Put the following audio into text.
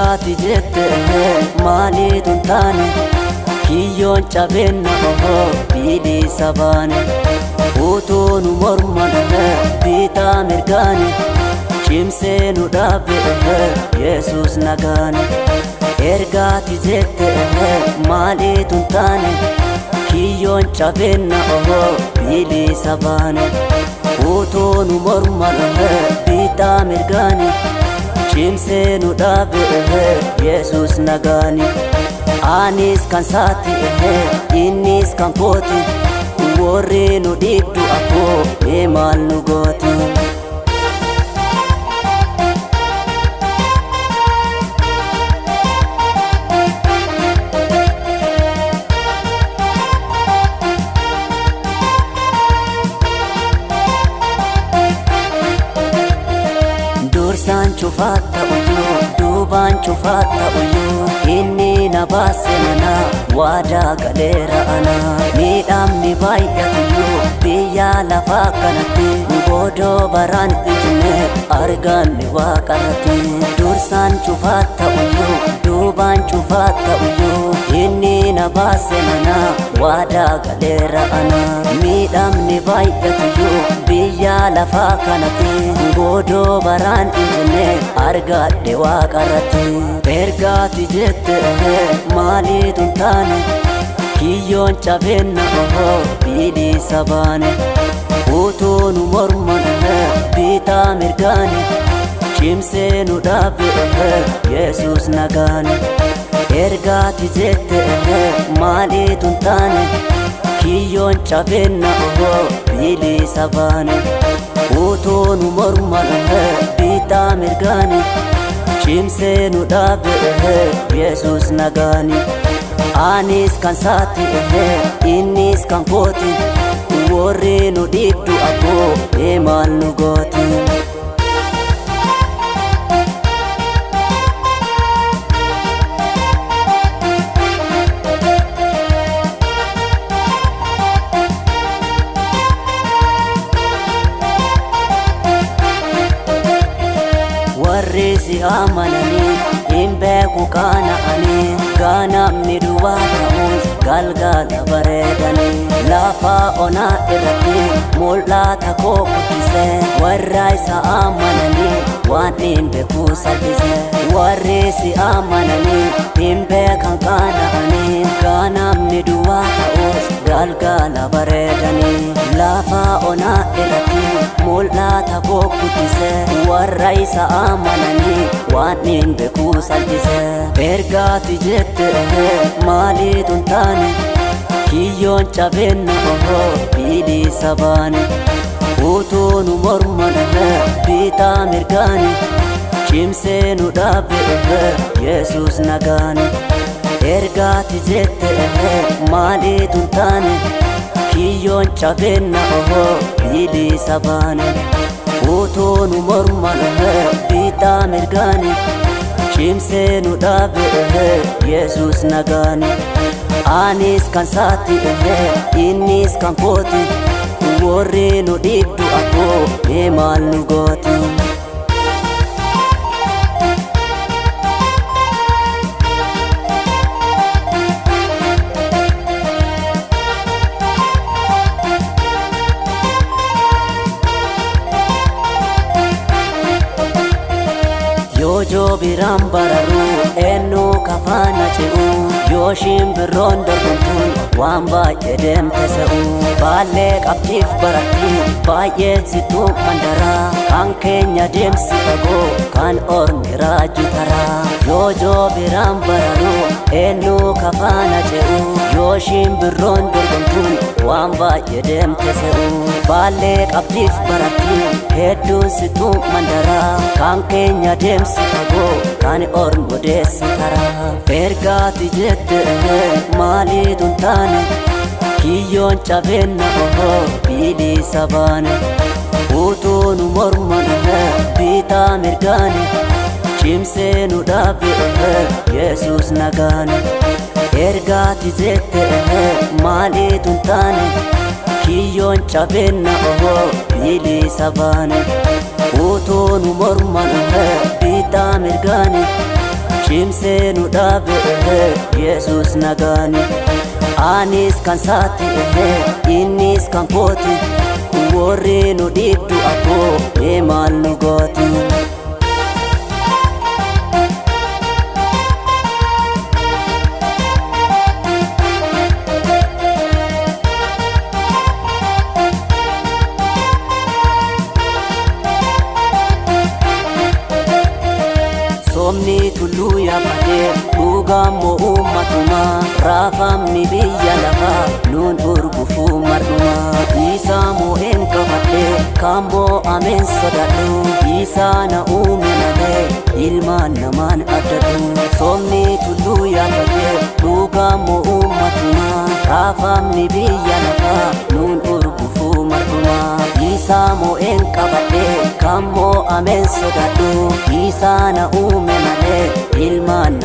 ergaati jette maaliitun taane kiyyoon cabeenna bilisa baane utuu nu morman bitaa mirgaani cimsee nu dhaabe Yesuus nagaane ergaati jette maaliitun taane kiyyoon cabeenna bilisa baane utuu nu morman bitaa mirgaani cimsee nu dhaabe Yesuus nagaani anis kan saati innis kan kooti warri nu dhibdu akkoo maal nu gooti dursaan cufaata uyyoo duubaan cufaata uyyoo inni na baase mana waadaa galeera ana miidhamni baay'atuyyoo biyya lafaa kanatti godoo baraan ijne arganne waaqarratti dursaan cufaata uyyoo duubaan cufaata uyyoo inni na baase mana waadaa galeera ana miidhamni baay'atuyyoo biyya lafaa kanatti godoo baraan ijne argadhe waaqarratti ergaati jette maaliitun taane kiyyoon cabeenna bilisa baane utuu nu morman bitaa mirgaani cimsee nu dhaabe Yesuus nagaane ergaati jette maaliitun taane kiyyoon cabeenna bilisa baane utuu nu morman bitaa mirgaani cimsee nu dhaabe Yesuus nagaani anis kan saati innis kan kooti warri nu dhibdu akkoo maal nu gooti warri si amananii hin beeku qaana'anii gaanamni duwwaa ta'uus galgala bareedanii lafa onaa irratti mul'ata koo guddisee warra isa amananii waan hin beeku salphisee warri si amananii hin beekan qaana'anii gaanamni duwwaa ta'uus galgala bareedanii lafa onaa irratti mul'ata koo guddisee warra isa amananii waan hin beeku salphisee ergaati jette maaliitun taane kiyyoon cabeenna bilisa baane utuu nu morman bitaa mirgaani cimsee nu dhaabe Yesuus nagaane ergaati jette maaliitun taane kiyyoon cabeenna bilisa baane utuu nu morman bitaa mirgaani cimsee nu dhaabe Yesuus nagaani anis kan saati innis kan kooti warri nu dhibdu akkoo maal nu gooti yoo biraan bararu eenyu kafaana ce'u yoo shimbirroon dorgomtuun waan baay'ee deemte se'u baallee qabdiif baratti baay'ee situ mandaraa kan keenya deemsi fagoo kan ormi raaju taraa yoo biraan bararu eenyu kafaana ce'u yoo shimbirroon dorgomtuun waan baay'ee deemte se'u baallee qabdiif baratti hedduun situ mandaraa kan keenya deemsi fagoo kan ormi odeessi taraa ergaati jette maaliitun taane kiyyoon cabeenna bilisa baane utuu nu morman bitaa mirgaani cimsee nu dhaabe Yesuus nagaane ergaati jette maaliitun taane kiyyoon cabeenna bilisa baane utuu nu morman bitaa mirgaani Shimsee nu dhaabe Yesus nagaani. Anis kan saati innis kan kooti. Warri nu dhibdu abboo mee maal nu gooti. Somni tulluu yaabbatee dhugaammoo uummatuma. Raafamni biyya lafaa nuun urgufuu mardhuma. Isaa moo'een qabadhee kaamboo ameen sodaadhu. Isaa na uume malee ilmaan namaan addadhu. Somni tulluu yaabbatee dhugaammoo uummatuma. Raafamni biyya lafaa nuun urgufuu mardhuma. Isaa moo'een qabadhee kaamboo ameen sodaadhu. Isaa na uume malee ilmaan